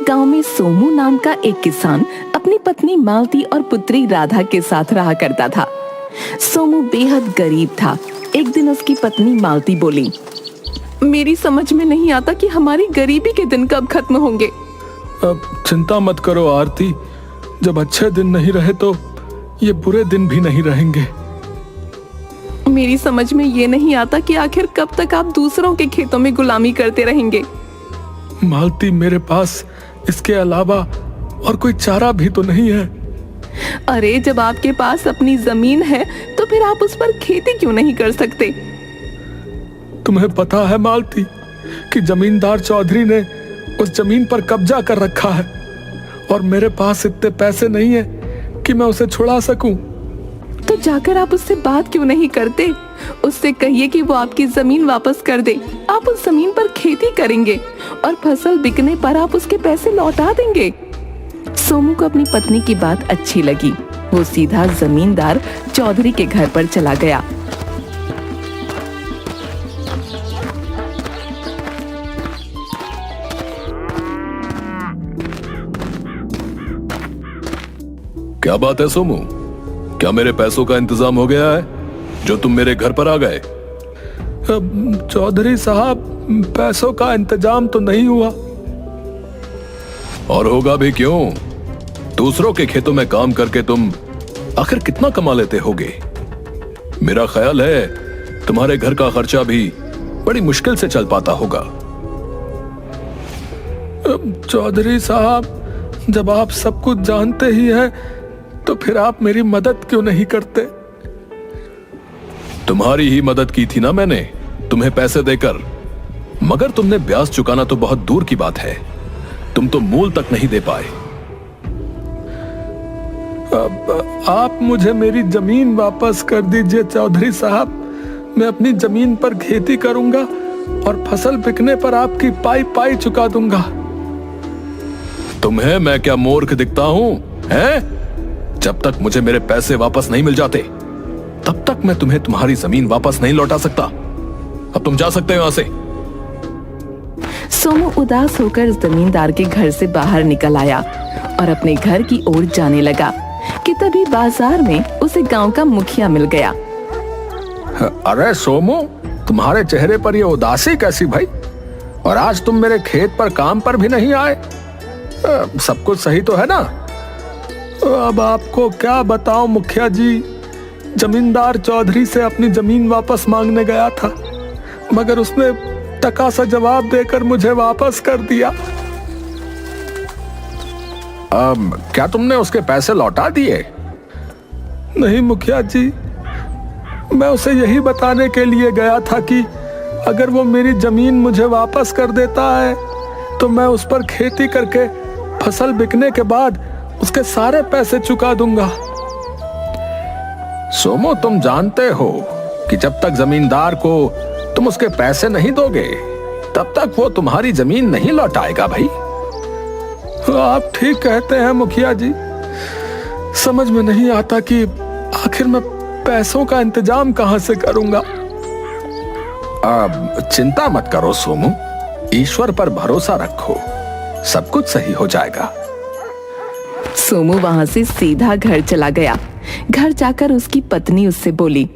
गांव में सोमू नाम का एक किसान अपनी पत्नी मालती और पुत्री राधा के साथ रहा करता था। सोमू बेहद गरीब था। एक दिन उसकी पत्नी मालती बोली, मेरी समझ में नहीं आता कि हमारी गरीबी के दिन कब खत्म होंगे। अब चिंता मत करो आरती, जब अच्छे दिन नहीं रहे तो ये बुरे दिन भी नहीं रहेंगे। मेरी समझ में ये नहीं आता कि आखिर कब तक आप दूसरों के खेतों में गुलामी करते रहेंगे। मालती, मेरे पास इसके अलावा और कोई चारा भी तो नहीं है। अरे जब आपके पास अपनी जमीन है तो फिर आप उस पर खेती क्यों नहीं कर सकते? तुम्हें पता है मालती कि जमींदार चौधरी ने उस जमीन पर कब्जा कर रखा है और मेरे पास इतने पैसे नहीं है कि मैं उसे छुड़ा सकूं। तो जाकर आप उससे बात क्यों नहीं करते? उससे कहिए कि वो आपकी जमीन वापस कर दे। आप उस जमीन पर खेती करेंगे और फसल बिकने पर आप उसके पैसे लौटा देंगे। सोमू को अपनी पत्नी की बात अच्छी लगी। वो सीधा जमींदार चौधरी के घर पर चला गया। क्या बात है सोमू, क्या मेरे पैसों का इंतजाम हो गया है जो तुम मेरे घर पर आ गए? चौधरी साहब, पैसों का इंतजाम तो नहीं हुआ। और होगा भी क्यों? दूसरों के खेतों में काम करके तुम आखिर कितना कमा लेते होगे? मेरा ख्याल है तुम्हारे घर का खर्चा भी बड़ी मुश्किल से चल पाता होगा। चौधरी साहब, जब आप सब कुछ जानते ही हैं तो फिर आप मेरी मदद क्यों नहीं करते? तुम्हारी ही मदद की थी ना मैंने, तुम्हें पैसे देकर, मगर तुमने ब्याज चुकाना तो बहुत दूर की बात है। तुम तो मूल तक नहीं दे पाए। अब आप मुझे मेरी जमीन वापस कर दीजिए चौधरी साहब। मैं अपनी जमीन पर खेती करूंगा और फसल बिकने पर आपकी पाई पाई चुका दूंगा। तुम्हें मैं क्या मूर्ख दिखता हूं, हैं? जब तक मुझे मेरे पैसे वापस नहीं मिल जाते तब तक मैं तुम्हें तुम्हारी जमीन वापस नहीं लौटा सकता। अब तुम जा सकते हो यहां से। सोमू उदास होकर जमींदार के घर से बाहर निकल आया और अपने घर की ओर जाने लगा कि तभी बाजार में उसे गांव का मुखिया मिल गया। अरे सोमू, तुम्हारे चेहरे पर ये उदासी कैसी भाई? और आज तुम मेरे खेत पर काम पर भी नहीं आए। सब कुछ सही तो है ना? अब आपको क्या बताऊं मुखिया जी, जमींदार चौधरी से अपनी जमीन वापस मांगने गया था, मगर उसने टका सा जवाब देकर मुझे वापस कर दिया। क्या तुमने उसके पैसे लौटा दिए? नहीं मुखिया जी, मैं उसे यही बताने के लिए गया था कि अगर वो मेरी जमीन मुझे वापस कर देता है तो मैं उस पर खेती करके फसल बिकने के बाद उसके सारे पैसे चुका दूंगा। सोमू, तुम जानते हो कि जब तक जमींदार को तुम उसके पैसे नहीं दोगे तब तक वो तुम्हारी जमीन नहीं लौटाएगा भाई। आप ठीक कहते हैं मुखिया जी। समझ में नहीं आता कि आखिर मैं पैसों का इंतजाम कहां से करूंगा। अब चिंता मत करो सोमू, ईश्वर पर भरोसा रखो, सब कुछ सही हो जाएगा। सोमू वहां से सीधा घर चला गया। घर जाकर उसकी पत्नी उससे बोली,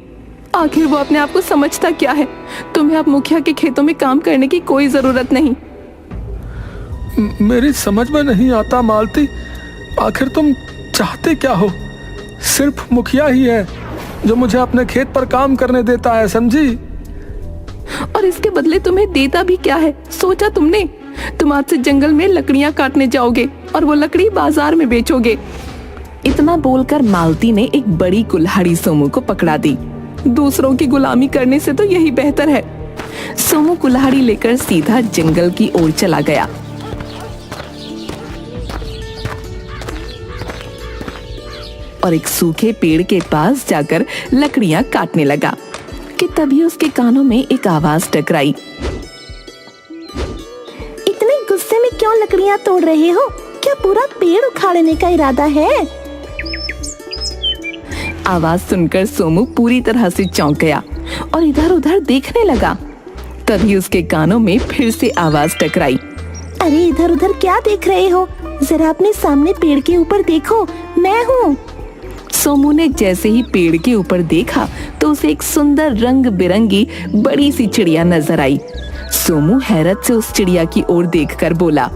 आखिर वो अपने आप को समझता क्या है? तुम्हें अब मुखिया के खेतों में काम करने की कोई जरूरत नहीं। मेरी समझ में नहीं आता मालती, आखिर तुम चाहते क्या हो? सिर्फ मुखिया ही है जो मुझे अपने खेत पर काम करने देता है, समझी? और इसके बदले तुम्हें देता भी क्या है, सोचा तुमने? तुम आज से जंगल में लकड़ियां काटने जाओगे और वो लकड़ी बाजार में बेचोगे। इतना बोलकर मालती ने एक बड़ी कुल्हाड़ी सोमू को पकड़ा दी। दूसरों की गुलामी करने से तो यही बेहतर है। सोमू कुल्हाड़ी लेकर सीधा जंगल की ओर चला गया। और एक सूखे पेड़ के पास जाकर लकड़ियां काटने लगा कि तभी उसके कानों में एक आवाज टकराई। इतने गुस्से में क्यों लकड़ियां तोड़ रहे हो? क्या पूरा पेड़ उखाड़ने का इरादा है? आवाज सुनकर सोमू पूरी तरह से चौंक गया और इधर उधर देखने लगा। तभी उसके कानों में फिर से आवाज टकराई। अरे इधर उधर क्या देख रहे हो? जरा अपने सामने पेड़ के ऊपर देखो, मैं हूँ। सोमू ने जैसे ही पेड़ के ऊपर देखा तो उसे एक सुंदर रंग बिरंगी बड़ी सी चिड़िया नजर आई। सोमू हैरत से उस चिड़िया की ओर देखकर बोला,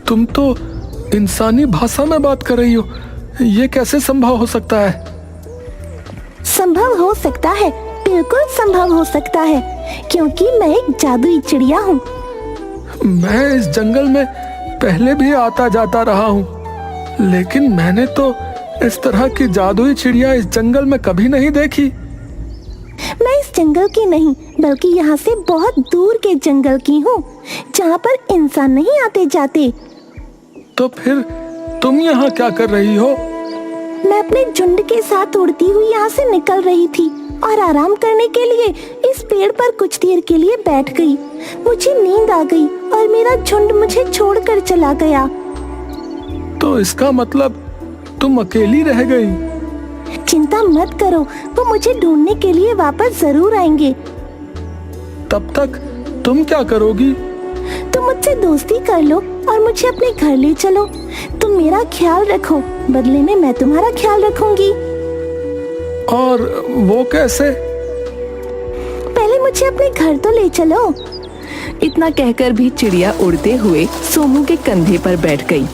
तुम तो इंसानी भाषा में बात कर रही हो, ये कैसे संभव हो सकता है? संभव हो सकता है, बिल्कुल संभव हो सकता है, क्योंकि मैं एक जादुई चिड़िया हूँ। मैं इस जंगल में पहले भी आता जाता रहा हूँ, लेकिन मैंने तो इस तरह की जादुई चिड़िया इस जंगल में कभी नहीं देखी। मैं इस जंगल की नहीं, बल्कि यहाँ से बहुत दूर के जंगल की हूँ, जहाँ पर इंसान नहीं आते जाते। तो फिर तुम यहाँ क्या कर रही हो? मैं अपने झुंड के साथ उड़ती हुई यहाँ से निकल रही थी और आराम करने के लिए इस पेड़ पर कुछ देर के लिए बैठ गई। मुझे नींद आ गई और मेरा झुंड मुझे छोड़कर चला गया। तो इसका मतलब तुम अकेली रह गई? चिंता मत करो, वो मुझे ढूंढने के लिए वापस जरूर आएंगे। तब तक तुम क्या करोगी? तुम मुझसे दोस्ती कर लो और मुझे अपने घर ले चलो। तुम मेरा ख्याल रखो, बदले में मैं तुम्हारा ख्याल रखूंगी। और वो कैसे? पहले मुझे अपने घर तो ले चलो। इतना कहकर भी चिड़िया उड़ते हुए सोमू के कंधे पर बैठ गई।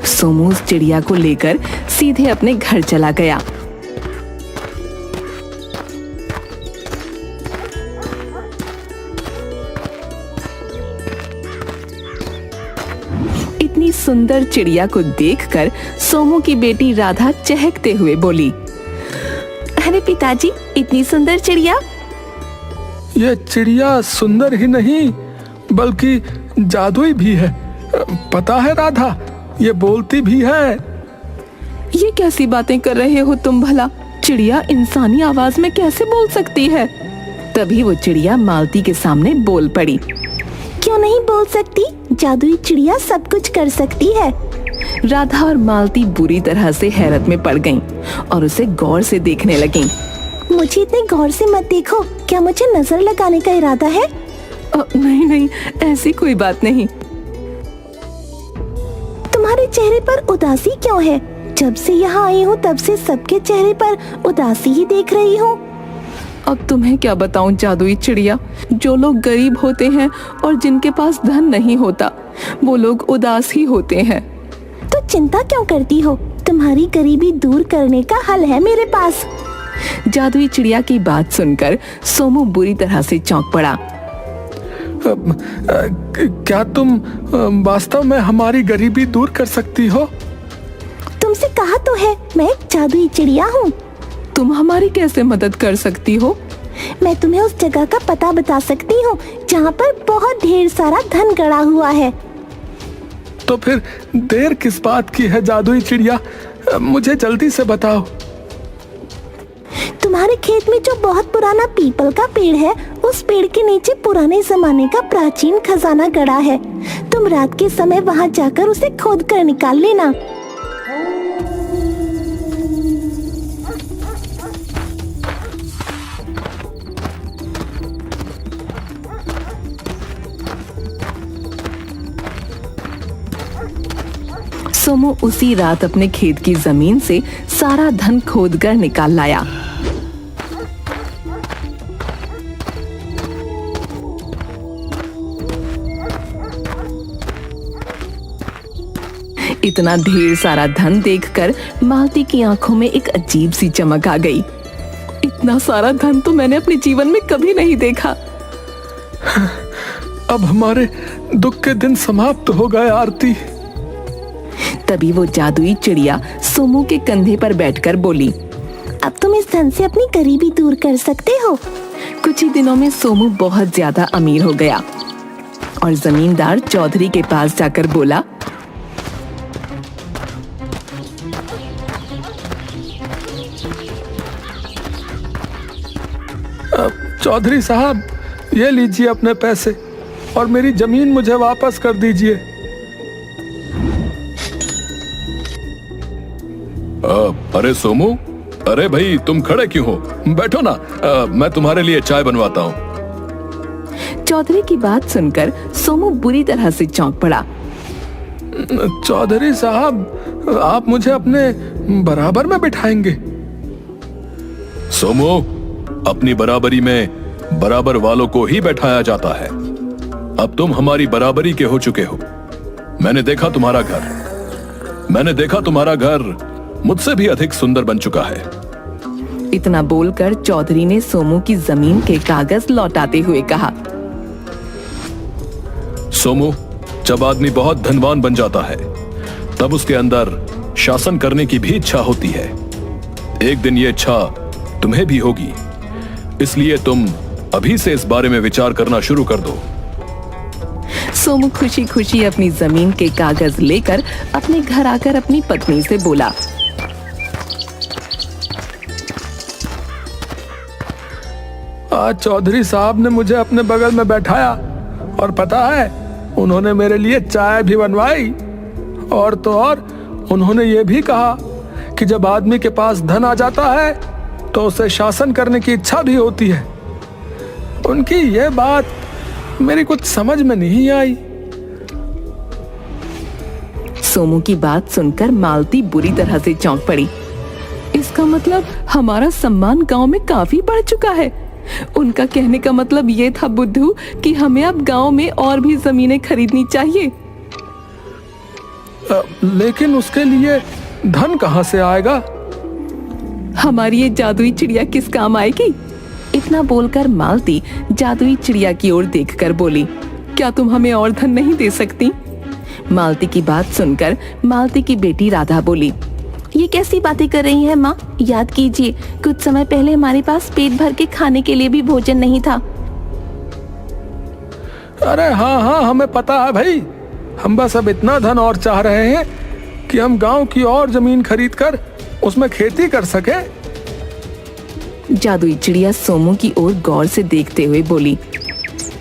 सोमू उस चिड़िया को लेकर सीधे अपने घर चला गया। इतनी सुंदर चिड़िया को देखकर सोमू की बेटी राधा चहकते हुए बोली, अरे पिताजी, इतनी सुंदर चिड़िया। ये चिड़िया सुंदर ही नहीं बल्कि जादुई भी है। पता है राधा, ये बोलती भी है। ये कैसी बातें कर रहे हो तुम भला? चिड़िया इंसानी आवाज में कैसे बोल सकती है? तभी वो चिड़िया मालती के सामने बोल पड़ी। क्यों नहीं बोल सकती? जादुई चिड़िया सब कुछ कर सकती है। राधा और मालती बुरी तरह से हैरत में पड़ गईं और उसे गौर से देखने लगीं। मुझे इतने गौर से मत देखो, क्या मुझे नजर लगाने का इरादा है? नहीं नहीं, ऐसी कोई बात नहीं। तुम्हारे चेहरे पर उदासी क्यों है? जब से यहाँ आई हूँ तब से सबके चेहरे पर उदासी ही देख रही हूँ। अब तुम्हें क्या बताऊं जादुई चिड़िया, जो लोग गरीब होते हैं और जिनके पास धन नहीं होता, वो लोग उदास ही होते हैं। तो चिंता क्यों करती हो? तुम्हारी गरीबी दूर करने का हल है मेरे पास। जादुई चिड़िया की बात सुनकर सोमू बुरी तरह से चौंक पड़ा। क्या तुम वास्तव में हमारी गरीबी दूर कर सकती हो? तुमसे कहा तो है, मैं एक जादुई चिड़िया हूँ। तुम हमारी कैसे मदद कर सकती हो? मैं तुम्हें उस जगह का पता बता सकती हूँ जहाँ पर बहुत ढेर सारा धन गड़ा हुआ है। तो फिर देर किस बात की है जादुई चिड़िया? मुझे जल्दी से बताओ। तुम्हारे खेत में जो बहुत पुराना पीपल का पेड़ है, उस पेड़ के नीचे पुराने जमाने का प्राचीन खजाना गड़ा है। तुम रात के समय वहाँ जाकर उसे खोद कर निकाल लेना। सोमू उसी रात अपने खेत की जमीन से सारा धन खोदकर निकाल लाया। इतना ढेर सारा धन देखकर मालती की आंखों में एक अजीब सी चमक आ गई। इतना सारा धन तो मैंने अपने जीवन में कभी नहीं देखा। अब हमारे दुख के दिन समाप्त हो गए आरती। तभी वो जादुई चिड़िया सोमू के कंधे पर बैठकर बोली, अब तुम इस धन से अपनी गरीबी दूर कर सकते हो। कुछ ही दिनों में सोमू बहुत ज्यादा अमीर हो गया और जमींदार चौधरी के पास जाकर बोला, चौधरी साहब, ये लीजिए अपने पैसे और मेरी जमीन मुझे वापस कर दीजिए। अरे सोमू, अरे भाई तुम खड़े क्यों हो? बैठो ना, मैं तुम्हारे लिए चाय बनवाता हूँ। चौधरी की बात सुनकर सोमू बुरी तरह से चौंक पड़ा। चौधरी साहब, आप मुझे अपने बराबर में बिठाएंगे? सोमू, अपनी बराबरी में बराबर वालों को ही बैठाया जाता है। अब तुम हमारी बराबरी के हो चुके हो। मैंने देखा तुम्हारा घर मुझसे भी अधिक सुंदर बन चुका है। इतना बोलकर चौधरी ने सोमू की जमीन के कागज लौटाते हुए कहा। सोमू, जब आदमी बहुत धनवान बन जाता है तब उसके अंदर शासन करने की भी इच्छा होती है। एक दिन ये इच्छा तुम्हें भी होगी, इसलिए तुम अभी से इस बारे में विचार करना शुरू कर दो। सोमू खुशी खुशी अपनी जमीन के कागज लेकर अपने घर आकर अपनी पत्नी से बोला। आज चौधरी साहब ने मुझे अपने बगल में बैठाया और पता है, उन्होंने मेरे लिए चाय भी बनवाई। और तो और उन्होंने ये भी कहा कि जब आदमी के पास धन आ जाता है तो उसे शासन करने की इच्छा भी होती है। उनकी ये बात मेरी कुछ समझ में नहीं आई। सोमू की बात सुनकर मालती बुरी तरह से चौंक पड़ी। इसका मतलब हमारा सम्मान गांव में काफी बढ़ चुका है। उनका कहने का मतलब ये था बुद्धू कि हमें अब गांव में और भी जमीनें खरीदनी चाहिए। लेकिन उसके लिए धन कहाँ से आएगा? हमारी ये जादुई चिड़िया किस काम आएगी? इतना बोलकर मालती जादुई चिड़िया की ओर देखकर बोली, क्या तुम हमें और धन नहीं दे सकती? मालती की बात सुनकर मालती की बेटी राधा बोली, ये कैसी बातें कर रही है माँ? याद कीजिए, कुछ समय पहले हमारे पास पेट भर के खाने के लिए भी भोजन नहीं था। अरे हाँ, हमें पता है भाई। हम बस अब इतना धन और चाह रहे हैं कि हम गांव की और जमीन खरीदकर उसमें खेती कर सके। जादुई चिड़िया सोमू की ओर गौर से देखते हुए बोली,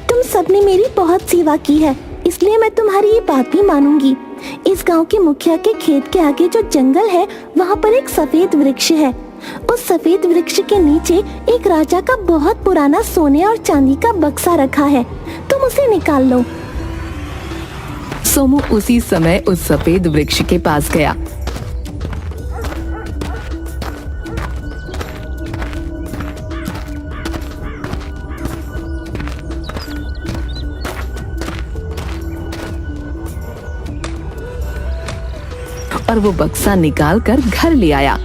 तुम सबने मेरी बहुत सेवा की है, इसलिए मैं तुम्हारी ये बात भी मानूंगी। इस गांव के मुखिया के खेत के आगे जो जंगल है, वहाँ पर एक सफेद वृक्ष है। उस सफेद वृक्ष के नीचे एक राजा का बहुत पुराना सोने और चांदी का बक्सा रखा है, तुम उसे निकाल लो। सोमू उसी समय उस सफेद वृक्ष के पास गया। और वो बक्सा निकाल कर घर ले आया।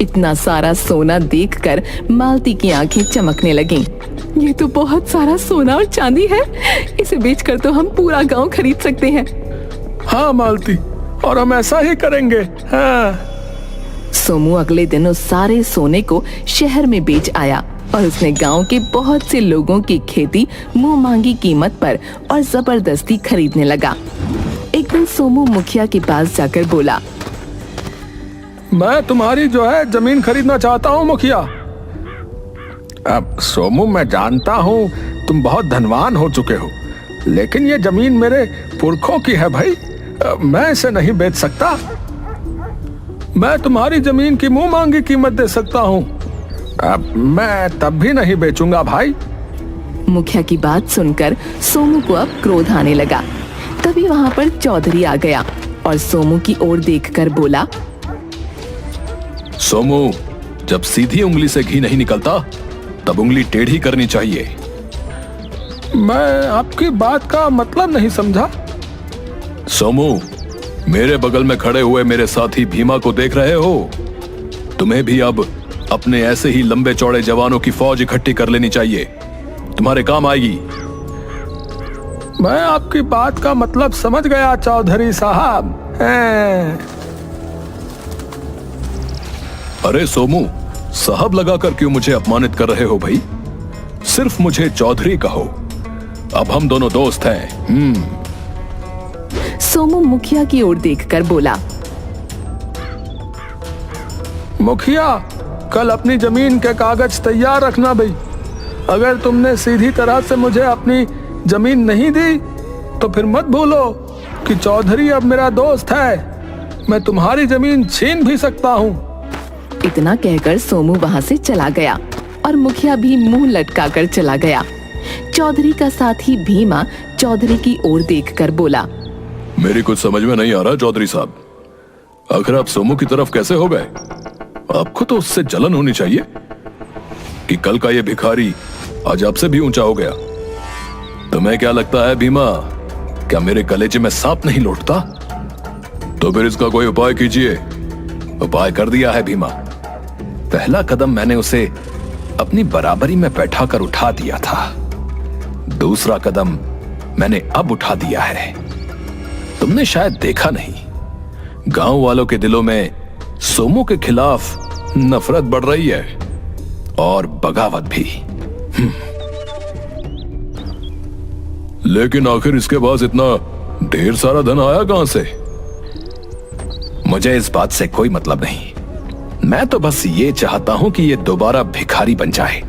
इतना सारा सोना देखकर मालती की आंखें चमकने लगीं। ये तो बहुत सारा सोना और चांदी है, इसे बेचकर तो हम पूरा गांव खरीद सकते हैं। हाँ मालती, और हम ऐसा ही करेंगे। हाँ। सोमू अगले दिन उस सारे सोने को शहर में बेच आया और उसने गांव के बहुत से लोगों की खेती मुंह मांगी कीमत पर और जबरदस्ती खरीदने लगा। एक दिन सोमू मुखिया के पास जाकर बोला, मैं तुम्हारी जो है जमीन खरीदना चाहता हूँ मुखिया। अब सोमू, मैं जानता हूँ तुम बहुत धनवान हो चुके हो, लेकिन ये जमीन मेरे पुरखों की है भाई, मैं इसे नहीं बेच सकता। मैं तुम्हारी जमीन की मुंह मांगी कीमत दे सकता हूँ। अब मैं तब भी नहीं बेचूंगा भाई। मुखिया की बात सुनकर सोमू को अब क्रोध आने लगा। तभी वहाँ पर चौधरी आ गया और सोमू की ओर देखकर बोला, सोमू, जब सीधी उंगली से घी नहीं निकलता तब उंगली टेढ़ी करनी चाहिए। मैं आपकी बात का मतलब नहीं समझा। सोमू, मेरे बगल में खड़े हुए मेरे साथी भीमा को देख रहे हो? तुम्हें भी अब अपने ऐसे ही लंबे चौड़े जवानों की फौज इकट्ठी कर लेनी चाहिए, तुम्हारे काम आएगी। मैं आपकी बात का मतलब समझ गया चौधरी साहब। अरे सोमू, साहब लगाकर क्यों मुझे अपमानित कर रहे हो भाई? सिर्फ मुझे चौधरी कहो, अब हम दोनों दोस्त हैं। सोमू मुखिया की ओर देखकर बोला, मुखिया, कल अपनी जमीन के कागज तैयार रखना भाई। अगर तुमने सीधी तरह से मुझे अपनी जमीन नहीं दी तो फिर मत भूलो कि चौधरी अब मेरा दोस्त है। मैं तुम्हारी जमीन छीन भी सकता हूँ। इतना कहकर सोमू वहां से चला गया और मुखिया भी मुंह लटकाकर चला गया। चौधरी का साथी भीमा चौधरी की ओर देखकर बोला, मेरी कुछ समझ में नहीं आ रहा चौधरी साहब, आखिर आप सोमू की तरफ कैसे हो गए? आपको तो उससे जलन होनी चाहिए कि कल का ये भिखारी आज आपसे भी ऊंचा हो गया। तुम्हें क्या लगता है भीमा, क्या मेरे कलेजे में सांप नहीं लौटता? तो फिर इसका कोई उपाय कीजिए। उपाय कर दिया है भीमा। पहला कदम मैंने उसे अपनी बराबरी में बैठाकर उठा दिया था, दूसरा कदम मैंने अब उठा दिया है। तुमने शायद देखा नहीं, गांव वालों के दिलों में सोमू के खिलाफ नफरत बढ़ रही है और बगावत भी। लेकिन आखिर इसके पास इतना ढेर सारा धन आया कहां से? मुझे इस बात से कोई मतलब नहीं। मैं तो बस ये चाहता हूं कि ये दोबारा भिखारी बन जाए।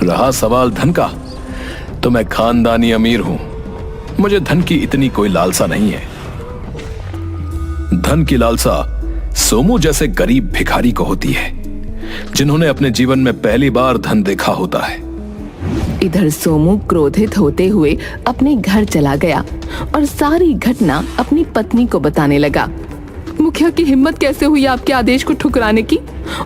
रहा सवाल धन का, तो मैं खानदानी अमीर हूं, मुझे धन की इतनी कोई लालसा नहीं है। धन की लालसा सोमू जैसे गरीब भिखारी को होती है, जिन्होंने अपने जीवन में पहली बार धन देखा होता है। इधर सोमू क्रोधित होते हुए अपने घर चला गया और सारी घटना अपनी पत्नी को बताने लगा। मुखिया की हिम्मत कैसे हुई आपके आदेश को ठुकराने की?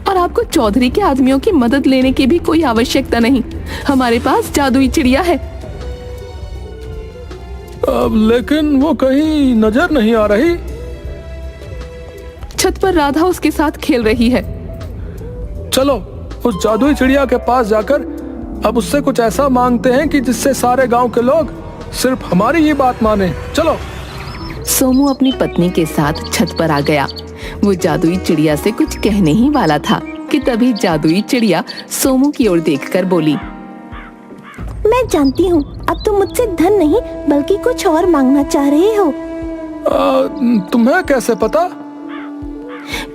और आपको चौधरी के आदमियों की मदद लेने की भी कोई आवश्यकता नहीं, हमारे पास जादुई चिड़िया है। अब लेकिन वो कहीं नजर नहीं आ रही। छत पर राधा उसके साथ खेल रही है। चलो उस जादुई चिड़िया के पास जाकर अब उससे कुछ ऐसा मांगते हैं कि जिससे सारे गांव के लोग सिर्फ हमारी ही बात माने। चलो। सोमू अपनी पत्नी के साथ छत पर आ गया। वो जादुई चिड़िया से कुछ कहने ही वाला था कि तभी जादुई चिड़िया सोमू की ओर देखकर बोली, मैं जानती हूँ अब तुम मुझसे धन नहीं बल्कि कुछ और मांगना चाह रहे हो। तुम्हें कैसे पता?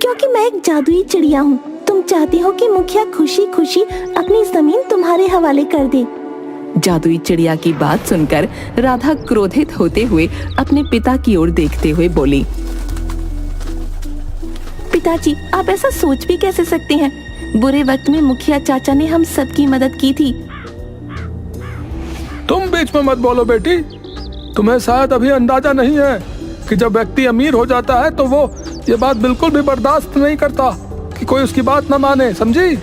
क्योंकि मैं एक जादुई चिड़िया हूँ। तुम चाहती हो कि मुखिया खुशी खुशी अपनी जमीन तुम्हारे हवाले कर दे। जादुई चिड़िया की बात सुनकर राधा क्रोधित होते हुए अपने पिता की ओर देखते हुए बोली, पिताजी आप ऐसा सोच भी कैसे सकते हैं? बुरे वक्त में मुखिया चाचा ने हम सबकी मदद की थी। तुम बीच में मत बोलो बेटी। तुम्हें शायद अभी अंदाजा नहीं है कि जब व्यक्ति अमीर हो जाता है तो वो ये बात बिल्कुल भी बर्दाश्त नहीं करता कि कोई उसकी बात न माने, समझी?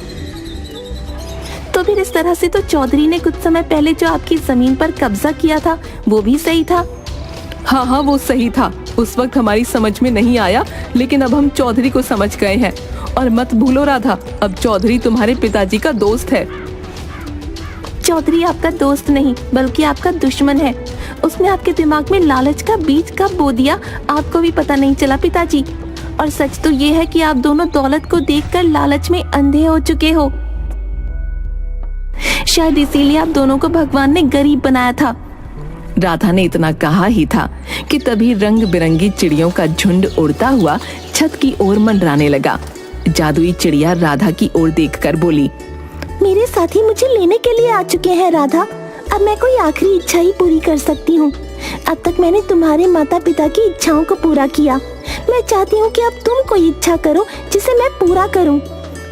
तो फिर इस तरह से तो चौधरी ने कुछ समय पहले जो आपकी जमीन पर कब्जा किया था वो भी सही था। हाँ वो सही था। उस वक्त हमारी समझ में नहीं आया, लेकिन अब हम चौधरी को समझ गए हैं। और मत भूलो राधा, अब चौधरी तुम्हारे पिताजी का दोस्त है। चौधरी आपका दोस्त नहीं बल्कि आपका दुश्मन है। उसने आपके दिमाग में लालच का बीज कब बो दिया आपको भी पता नहीं चला पिताजी। और सच तो ये है कि आप दोनों दौलत को देखकर लालच में अंधे हो चुके हो। शायद इसीलिए आप दोनों को भगवान ने गरीब बनाया था। राधा ने इतना कहा ही था कि तभी रंग बिरंगी चिड़ियों का झुंड उड़ता हुआ छत की ओर मंडराने लगा। जादुई चिड़िया राधा की ओर देखकर बोली, मेरे साथी मुझे लेने के लिए आ चुके हैं राधा। अब मैं कोई आखिरी इच्छा ही पूरी कर सकती हूँ। अब तक मैंने तुम्हारे माता पिता की इच्छाओं को पूरा किया। मैं चाहती हूँ कि अब तुम कोई इच्छा करो जिसे मैं पूरा करूँ।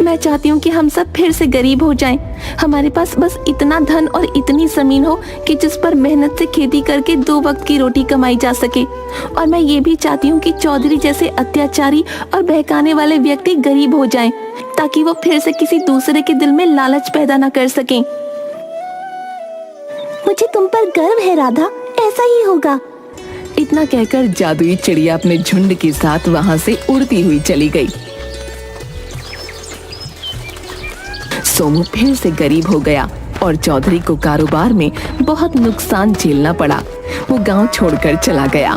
मैं चाहती हूँ कि हम सब फिर से गरीब हो जाएं। हमारे पास बस इतना धन और इतनी जमीन हो कि जिस पर मेहनत से खेती करके 2 वक्त की रोटी कमाई जा सके। और मैं ये भी चाहती हूँ कि चौधरी जैसे अत्याचारी और बहकाने वाले व्यक्ति गरीब हो जाएं, ताकि वो फिर से किसी दूसरे के दिल में लालच पैदा न कर सकें। मुझे तुम पर गर्व है राधा, ऐसा ही होगा। इतना कहकर जादुई चिड़िया अपने झुंड के साथ वहां से उड़ती हुई चली गई। सोमू फिर से गरीब हो गया और चौधरी को कारोबार में बहुत नुकसान झेलना पड़ा। वो गांव छोड़कर चला गया।